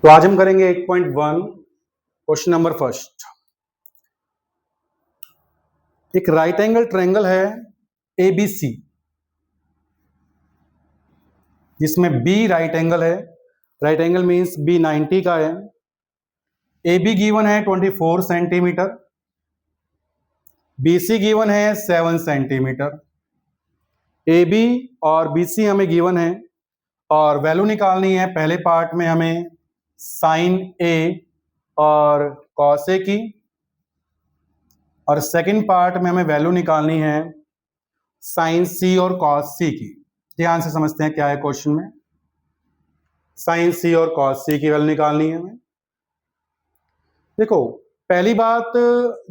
तो आज हम करेंगे 8.1 क्वेश्चन नंबर फर्स्ट। एक राइट एंगल ट्रायंगल है एबीसी जिसमें बी राइट एंगल है। राइट एंगल मींस बी 90 का है। ए बी गिवन है 24 सेंटीमीटर, बी सी गिवन है 7 सेंटीमीटर। ए बी और बी सी हमें गिवन है और वैल्यू निकालनी है। पहले पार्ट में हमें साइन ए और कॉस ए की, और सेकंड पार्ट में हमें वैल्यू निकालनी है साइन सी और कॉस सी की। ध्यान से समझते हैं क्या है क्वेश्चन में। साइन सी और कॉस सी की वैल्यू निकालनी है हमें। देखो, पहली बात,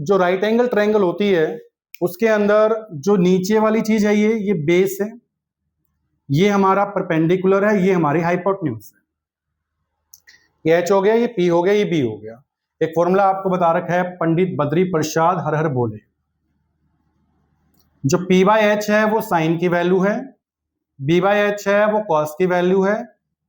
जो राइट एंगल ट्रायंगल होती है उसके अंदर जो नीचे वाली चीज है ये बेस है, ये हमारा परपेंडिकुलर है, ये हमारी हाइपोटेन्यूज है। ये एच हो गया, ये पी हो गया, ये बी हो गया। एक फॉर्मूला आपको बता रखा है, पंडित बद्री प्रसाद हर हर बोले। जो पी बाई एच है वो साइन की वैल्यू है, बी बाई एच है वो कॉस की वैल्यू है,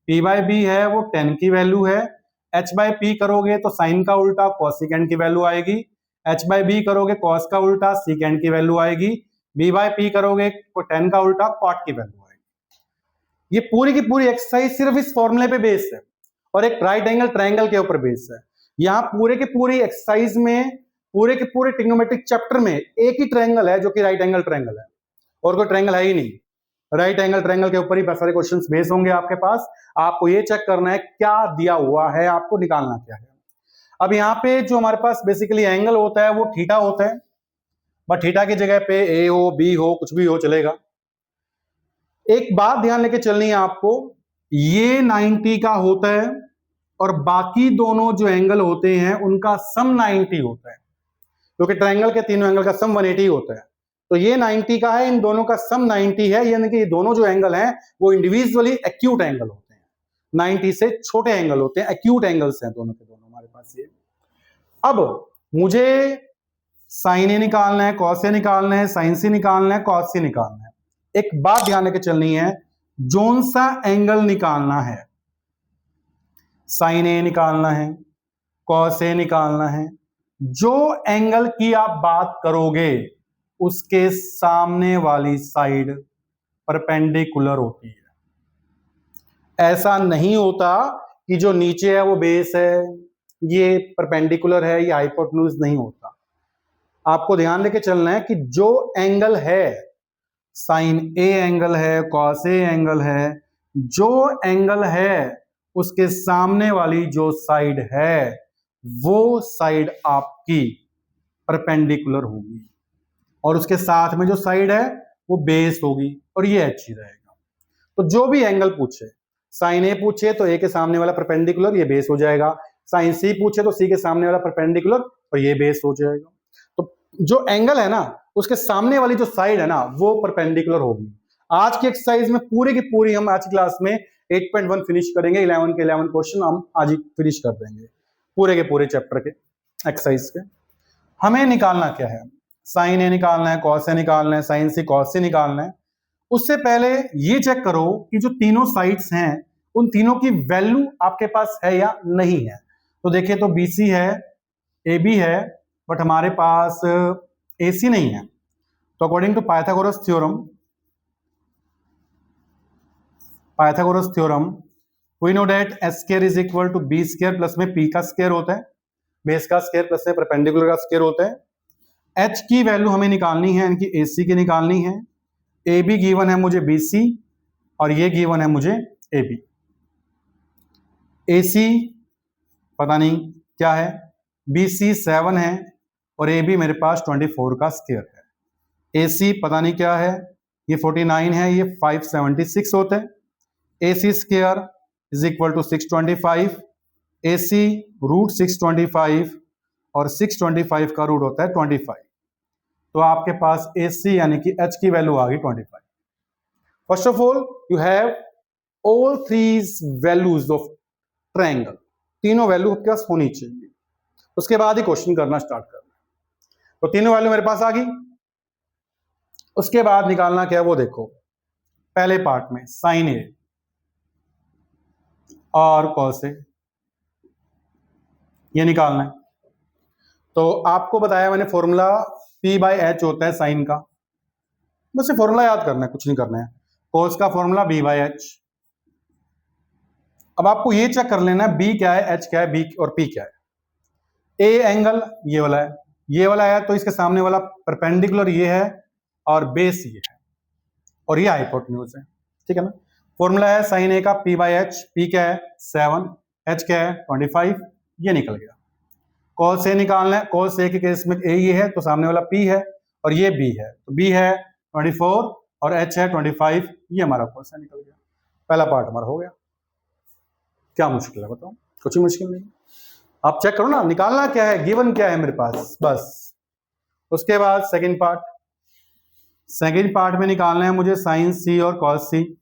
पी बाई बी है वो टेन की वैल्यू है। एच बाई पी करोगे तो साइन का उल्टा कॉसिकेंड की वैल्यू आएगी, एच बाई बी करोगे कॉस का उल्टा सीकेंड की वैल्यू आएगी, बी बाई पी करोगे तो टेन का उल्टा कॉट की वैल्यू आएगी। ये पूरी की पूरी एक्सरसाइज सिर्फ इस फॉर्मूले पे बेस है और एक राइट एंगल ट्रायंगल के ऊपर बेस है। यहाँ पूरे की पूरी एक्सरसाइज में, पूरे के पूरे ट्रिग्नोमेट्रिक चैप्टर में एक ही ट्रायंगल है जो कि राइट एंगल ट्रायंगल है, और कोई ट्रायंगल है ही नहीं। राइट एंगल ट्रायंगल के ऊपर ही बहुत सारे क्वेश्चंस बेस होंगे आपके पास। आपको ये चेक करना है क्या दिया हुआ है, आपको निकालना क्या है। अब यहाँ पे जो हमारे पास बेसिकली एंगल होता है वो थीटा होता है, बट थीटा की जगह पे ए हो बी हो कुछ भी हो चलेगा। एक बात ध्यान लेके चलनी है आपको, ये 90 का होता है और बाकी दोनों जो एंगल होते हैं उनका सम 90 होता है, क्योंकि ट्रायंगल के तीनों एंगल का सम 180 होता है। तो ये 90 का है, इन दोनों का सम 90 है, यानी कि ये दोनों जो एंगल हैं वो इंडिविजुअली एक्यूट एंगल होते हैं। 90 से छोटे एंगल होते हैं, एक्यूट एंगल्स हैं दोनों के दोनों हमारे पास ये। अब मुझे साइन ए निकालना है, कॉस ए निकालना है, साइन सी निकालना है, कॉस सी निकालना है। एक बात ध्यान लेके चलनी है, जोन सा एंगल निकालना है, साइन ए निकालना है, कॉस ए निकालना है, जो एंगल की आप बात करोगे उसके सामने वाली साइड परपेंडिकुलर होती है। ऐसा नहीं होता कि जो नीचे है वो बेस है, ये परपेंडिकुलर है, ये हाइपोटेन्यूज नहीं होता। आपको ध्यान लेके चलना है कि जो एंगल है, साइन ए एंगल है, कॉस ए एंगल है, जो एंगल है उसके सामने वाली जो साइड है वो साइड आपकी परपेंडिकुलर होगी, और उसके साथ में जो साइड है वो बेस होगी, और ये अच्छी रहेगा। तो जो भी एंगल पूछे, साइन ए पूछे तो ए के सामने वाला परपेंडिकुलर, ये बेस हो जाएगा। साइन सी पूछे तो सी के सामने वाला परपेंडिकुलर, और ये बेस हो जाएगा। तो जो एंगल है ना उसके सामने वाली जो साइड है ना वो परपेंडिकुलर होगी। आज की एक्सरसाइज में पूरी की पूरी हम आज की क्लास में 8.1 फिनिश करेंगे। 11 के 11 क्वेश्चन हम आज ही फिनिश कर देंगे, पूरे के पूरे चैप्टर के एक्सरसाइज के। हमें निकालना क्या है, साइन ए निकालना है, कॉस ए निकालना है, साइन सी कॉस सी निकालना है। उससे पहले ये चेक करो कि जो तीनों साइड्स हैं उन तीनों की वैल्यू आपके पास है या नहीं है। तो देखिए, तो बीसी है, ए बी है, बट हमारे पास ए सी नहीं है। तो according to Pythagoras theorem we know that S square is equal to B square plus में पी का स्क्वायर होता है, बेस का स्क्वायर प्लस में परपेंडिकुलर का स्क्वायर होता है। एच की वैल्यू हमें निकालनी है, यानी कि ए सी की निकालनी है। ए बी गिवन है मुझे बी सी, और ये गिवन है मुझे ए बी। ए सी पता नहीं क्या है, बी सी 7 है, और ए बी मेरे पास 24 का स्क्वायर है। ए सी पता नहीं क्या है, ये 49 है, ये 576 होता है। A C square is equal to 625, A C root 625, और 625 का रूट होता है 25। तो आपके पास ए सी यानी कि एच की वैल्यू आ गई 25। First of all you have all three values of triangle, तीनों वैल्यू आपके पास होनी चाहिए, उसके बाद ही क्वेश्चन करना स्टार्ट करना है। तो तीनों वैल्यू मेरे पास आ गई। उसके बाद निकालना क्या है वो देखो, पहले पार्ट में साइन ए और कॉस ए। ये निकालना है। तो आपको बताया मैंने फॉर्मूला P/H होता है साइन का, बस ये फॉर्मूला याद करना है, कुछ नहीं करना है। कोस का फॉर्मूला B/H। अब आपको ये चेक कर लेना है B क्या है, H क्या है, B और P क्या है। ए एंगल ये वाला है, ये वाला है, तो इसके सामने वाला परपेंडिकुलर ये है और बेस ये है और ये हाइपोटेन्यूज है, ठीक है ना। फॉर्मूला है साइन ए का P/H। P क्या है 7, H क्या है 25, ये निकल गया। कॉस ए निकालना है, कॉस ए के केस में ए ये है तो सामने वाला P है और ये B है, तो B है 24 और H है 25, ये हमारा कॉस ए निकल गया। पहला पार्ट हमारा हो गया। क्या मुश्किल है बताओ, कुछ ही मुश्किल नहीं। आप चेक करो ना, निकालना क्या है, गिवन क्या है मेरे पास, बस। उसके बाद सेकंड पार्ट में निकालना है मुझे साइन सी और कॉस सी।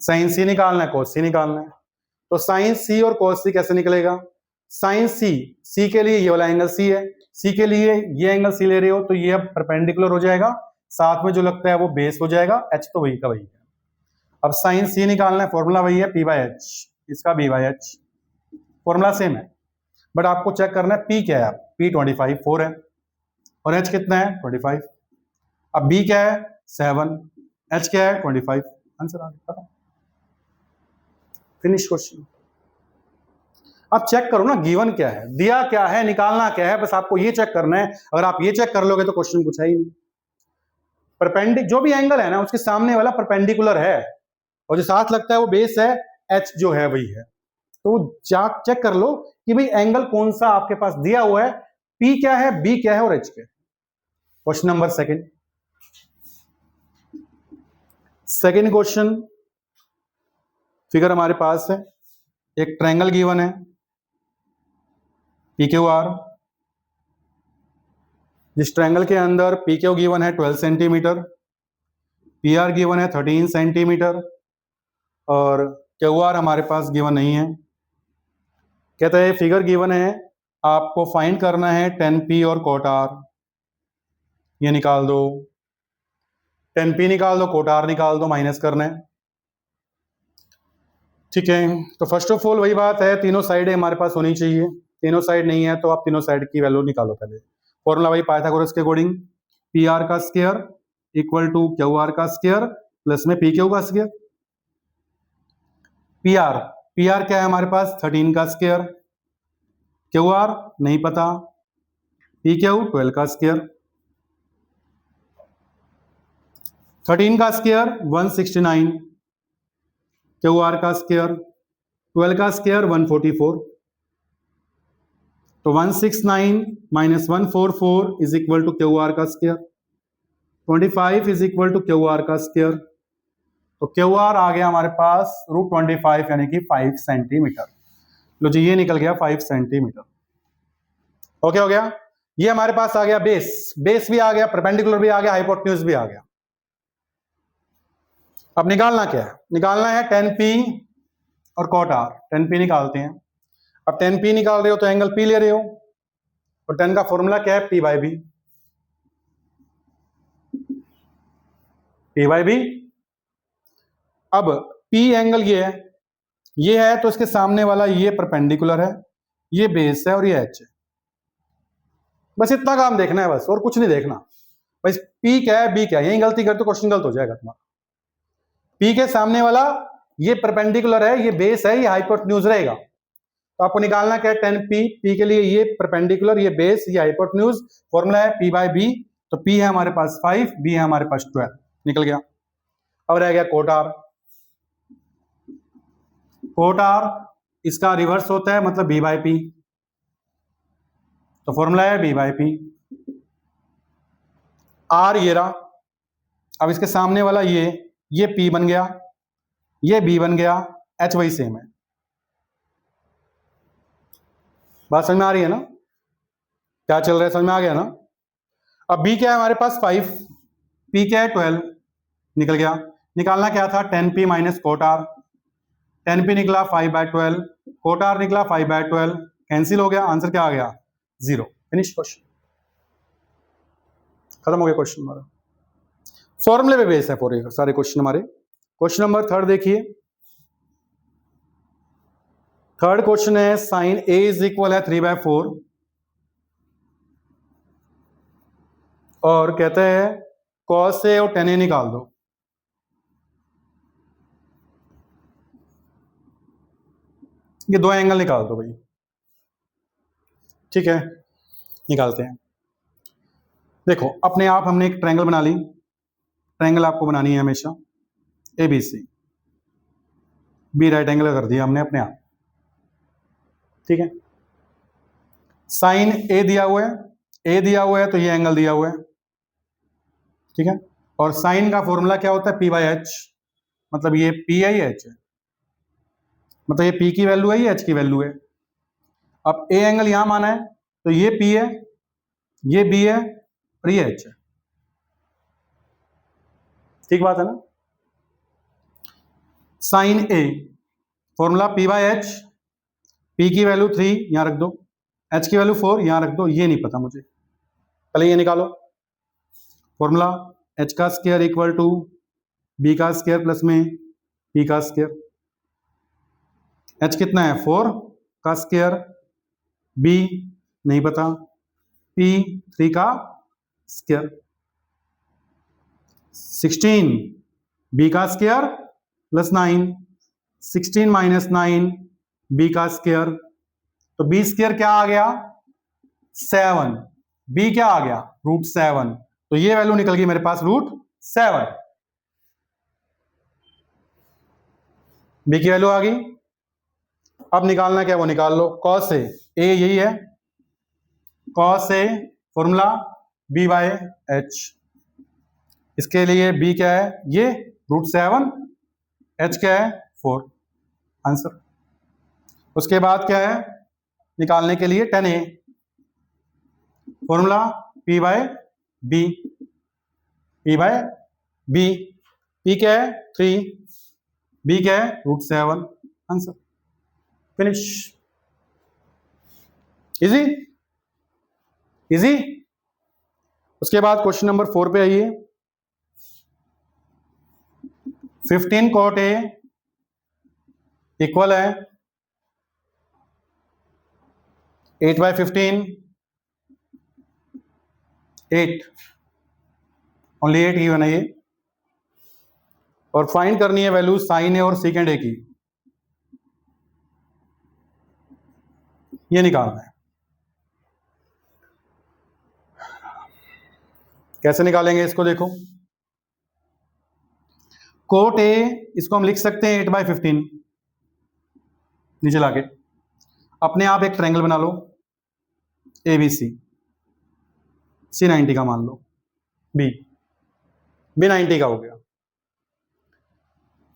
साइन सी निकालना है, कॉस सी निकालना है। तो साइन सी और कॉस सी कैसे निकलेगा, साइन सी के लिए ये वाला एंगल सी है, सी के लिए ये एंगल सी ले रहे हो तो ये अब परपेंडिकुलर हो जाएगा, साथ में जो लगता है वो बेस हो जाएगा, एच तो वही का वही है। अब साइन सी निकालना है, फॉर्मूला वही है P/H, इसका B/H, फॉर्मूला सेम है, बट आपको चेक करना है P क्या है, P 25 4 है और H कितना है 25। अब B क्या है 7, H क्या है 25, आंसर आ गया, फिनिश क्वेश्चन। अब चेक करो ना गिवन क्या है, दिया क्या है, निकालना क्या है, बस आपको ये चेक करना है। अगर आप ये चेक कर लोगे तो क्वेश्चन पूछा ही नहीं। परपेंडिक जो भी एंगल है ना उसके सामने वाला परपेंडिकुलर है और जो साथ लगता है वो बेस है, H जो है वही है। तो चेक कर लो कि भाई एंगल कौन सा आपके पास दिया हुआ है, P क्या है, B क्या है और H क्या है। Question number second question, figure हमारे पास है, एक ट्रायंगल गिवन है PQR, जिस ट्रायंगल के अंदर PQ गिवन है 12 सेंटीमीटर, PR गिवन है 13 सेंटीमीटर और QR हमारे पास गिवन नहीं है। कहता है फिगर गिवन है, आपको फाइंड करना है 10P और cot R। ये निकाल दो, 10P निकाल दो, cot R निकाल दो, माइनस करना है, ठीक है। तो फर्स्ट ऑफ ऑल वही बात है, तीनों साइड हमारे पास होनी चाहिए, तीनों साइड नहीं है तो आप तीनों साइड की वैल्यू निकालो पहले। फॉर्मूला वही पाइथागोरस के अकॉर्डिंग, PR का स्क्वायर इक्वल टू QR का स्क्वायर प्लस में PQ का स्क्वायर। PR क्या है हमारे पास 13 का स्क्वायर, QR नहीं पता, PQ 12 का स्क्वायर। 13 का स्क्वायर 169, QR का स्क्वायर 12 का स्क्वायर 144, तो 169 minus 144 is equal to QR का square, 25 is equal to QR का स्क्वायर। तो QR आ गया हमारे पास √25 यानी कि 5 सेंटीमीटर। लो जी ये निकल गया 5 सेंटीमीटर। ओके हो गया। ये हमारे पास आ गया बेस भी आ गया, परपेंडिकुलर भी आ गया, हाइपोटेन्यूज भी आ गया। अब निकालना क्या है, निकालना है 10P और cot R। 10P निकालते हैं। अब 10P निकाल रहे हो तो एंगल P ले रहे हो और 10 का फॉर्मूला क्या है P/B। P/B। अब P एंगल ये है तो इसके सामने वाला ये परपेंडिकुलर है, ये बेस है और ये H है। बस इतना काम देखना है बस, और कुछ नहीं देखना। बस P क्या है B क्या है, यही गलती कर तो क्वेश्चन गलत हो जाएगा तुम्हारा। P के सामने वाला ये परपेंडिकुलर है, ये बेस है, ये हाइपोटेन्यूज रहेगा। तो आपको निकालना क्या है 10P, P के लिए ये परपेंडिकुलर, ये बेस, ये हाइपोटेन्यूज। फॉर्मूला है P/B। तो P है हमारे पास 5, B है हमारे पास 12, निकल गया। अब रह गया cot R। cot R इसका रिवर्स होता है, मतलब B/P। तो फॉर्मूला है B/P। R ये रहा, अब इसके सामने वाला ये P बन गया, ये B बन गया, H वही सेम है। बात समझ में आ रही है ना, क्या चल रहा है, समझ में आ गया ना। अब B क्या है हमारे पास 5, P क्या है 12, निकल गया। निकालना क्या था 10P minus cot R। 10P निकला 5/12, cot R निकला 5/12, कैंसिल हो गया, आंसर क्या आ गया 0। फिनिश क्वेश्चन, खत्म हो गया क्वेश्चन हमारा। फॉर्मूले पे बेस है पूरे सारे क्वेश्चन हमारे। क्वेश्चन नंबर 3 देखिए। थर्ड क्वेश्चन है साइन ए इज इक्वल है 3/4 और कहते हैं कॉस ए और टेन ए निकाल दो। ये दो एंगल निकाल दो भाई, ठीक है, निकालते हैं। देखो अपने आप हमने एक ट्रायंगल बना ली, ट्रायंगल आपको बनानी है हमेशा ABC, बी राइट एंगल कर दिया हमने अपने आप, ठीक है। साइन ए दिया हुआ है, ए दिया हुआ है तो ये एंगल दिया हुआ है, ठीक है। और साइन का फॉर्मूला क्या होता है P/H, मतलब ये P/H है, मतलब ये P की वैल्यू है, ये H की वैल्यू है। अब ए एंगल यहां माना है तो ये P है, ये B है और ये H है, ठीक बात है ना। Sign a formula P/H, P की वैल्यू 3 यहां रख दो, H की वैल्यू 4 यहां रख दो, ये नहीं पता मुझे, पहले ये निकालो। फॉर्मूला H का स्क्वायर इक्वल टू B का स्क्वायर प्लस में P का स्क्वायर। H कितना है 4 का स्क्वायर, B नहीं पता, P 3 का स्क्वायर, 16 B का स्क्वायर प्लस 9, 16 माइनस 9 B का स्क्वायर, तो B स्क्वायर क्या आ गया 7, B क्या आ गया √7, तो ये वैल्यू निकल गई मेरे पास √7, B की वैल्यू आ गई। अब निकालना क्या वो निकाल लो, कॉस ए यही है, कॉस ए फॉर्मूला B/H, इसके लिए B क्या है ये √7, H क्या है 4, आंसर। उसके बाद क्या है निकालने के लिए tan A, formula P/B, P/B, P क्या है 3, B क्या है √7, आंसर, फिनिश। Easy easy. उसके बाद क्वेश्चन नंबर 4 पे आइए। 15 cot A इक्वल है 8/15, 8 ओनली 8 गिवन है ये, और फाइंड करनी है वैल्यू साइन ए और सेकेंड ए की, ये निकालना है। कैसे निकालेंगे इसको, देखो कोट ए इसको हम लिख सकते हैं 8/15, नीचे लाके अपने आप एक ट्रायंगल बना लो ABC, C90 का मान लो, B 90 का हो गया।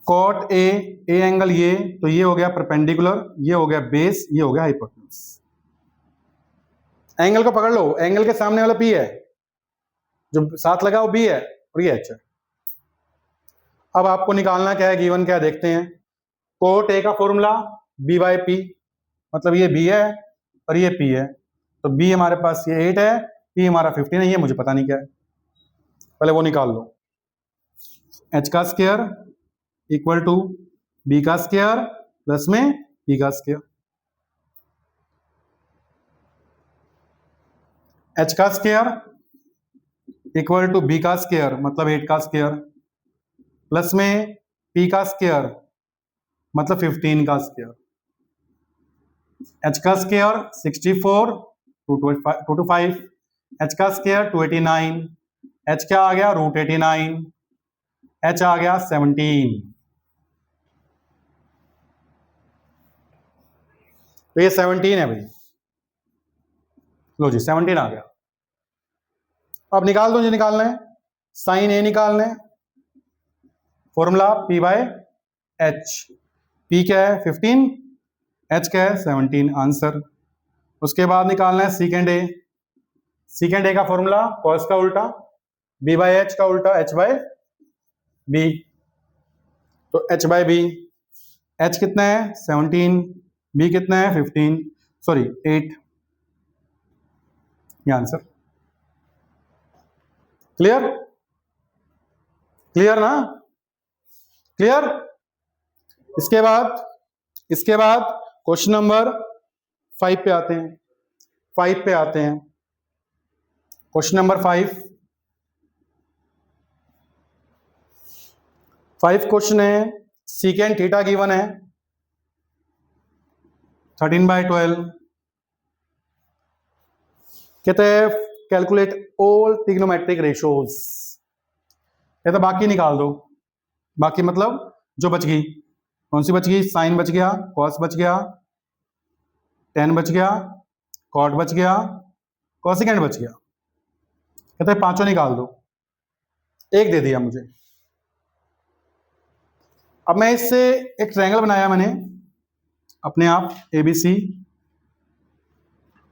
कॉट ए एंगल ये, तो ये हो गया परपेंडिकुलर, ये हो गया बेस, ये हो गया हाइपोटेन्यूज। एंगल को पकड़ लो, एंगल के सामने वाला P है, जो साथ लगा वो B है और ये H है। अब आपको निकालना क्या है, गिवन क्या है देखते हैं। कोट ए का फॉर्मूला B/P, मतलब ये B है और ये P है, तो B हमारे पास ये 8 है, P हमारा 15 है, ये मुझे पता नहीं क्या है, पहले वो निकाल लो। H का स्क्वायर इक्वल टू B का स्क्वायर प्लस में P का स्क्वायर, H का स्क्वायर इक्वल टू B का स्क्वायर मतलब 8 का स्क्वायर प्लस में P का स्क्वायर मतलब 15 का स्क्वायर, H का स्क्वायर 64, 225, H का स्क्वायर 289, H क्या आ गया √89, H आ गया 17, तो ये 17 है भाई, लो जी 17 आ गया। अब निकाल दो, जो निकालना है साइन ए निकालना है, फॉर्मूला P/H, P क्या है 15, H क्या है 17, आंसर। उसके बाद निकालना है सेकेंड ए, सेकेंड ए का फॉर्मूला कॉस का उल्टा B/H का उल्टा H/B, तो H/B, H कितना है 17, B कितना है 15, सॉरी 8, ये आंसर। क्लियर क्लियर ना, क्लियर। इसके बाद क्वेश्चन नंबर 5 पे आते हैं। 5 पे आते हैं। क्वेश्चन नंबर 5 क्वेश्चन है। सीकेंट थीटा गिवन है 13/12। कहते हैं कैलकुलेट ऑल ट्रिग्नोमेट्रिक रेशोज। कहते बाकी निकाल दो। बाकी मतलब जो बच गई, कौन सी बच गई? साइन बच गया, कॉस बच गया, टेन बच गया, कॉट बच गया, कोसेकेंट बच गया। कहते हैं पांचों निकाल दो। एक दे दिया मुझे। अब मैं इससे एक ट्रायंगल बनाया मैंने अपने आप, ABC।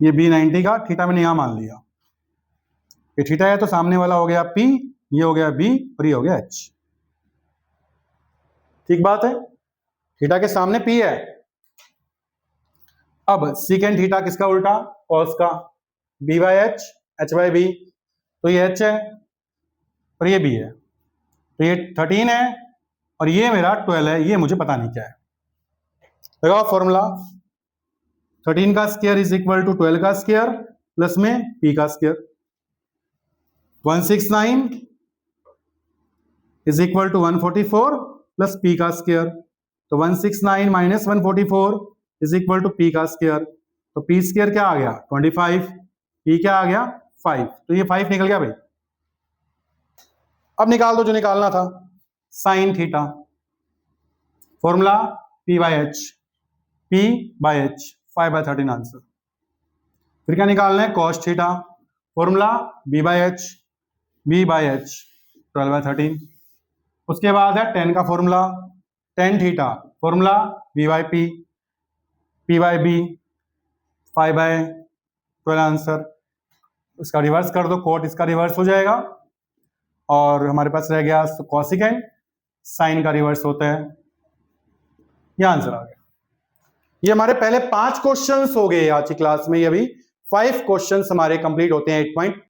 ये B90 का थीटा मैंने यहां मान लिया। ये थीटा है तो सामने वाला हो गया P, ये हो गया B और ये हो गया H। ठीक बात है। थीटा के सामने P है। अब सीकेंट थीटा किसका उल्टा? कॉस का। B/H, H/B। तो ये H है और ये B है, तो ये 13 है और ये मेरा 12 है। ये मुझे पता नहीं क्या है। लगाओ फॉर्मूला। 13 का स्क्वायर इज इक्वल टू 12 का स्क्वायर प्लस में P का square. 169 is equal to 144 plus P का स्क्वायर। तो 169 minus 144 is equal to P का स्क्वायर। तो P स्क्वायर क्या आ गया? 25। P क्या आ गया? 5। तो ये 5 निकल गया भाई। अब निकाल दो जो निकालना था। Sine theta, formula P/H। P/H 5/13 answer. फिर क्या निकालना है? Cos theta, formula B/H। B/H 12/13। उसके बाद है टेन का formula, tan theta, formula B/P। P/B 5/12 answer. इसका रिवर्स कर दो, कोट इसका रिवर्स हो जाएगा और हमारे पास रह गया कोसेकेंट। साइन का रिवर्स होता है। यह आंसर आ गया। ये हमारे पहले 5 क्वेश्चंस हो गए आज की क्लास में। ये अभी 5 क्वेश्चंस हमारे कंप्लीट होते हैं 8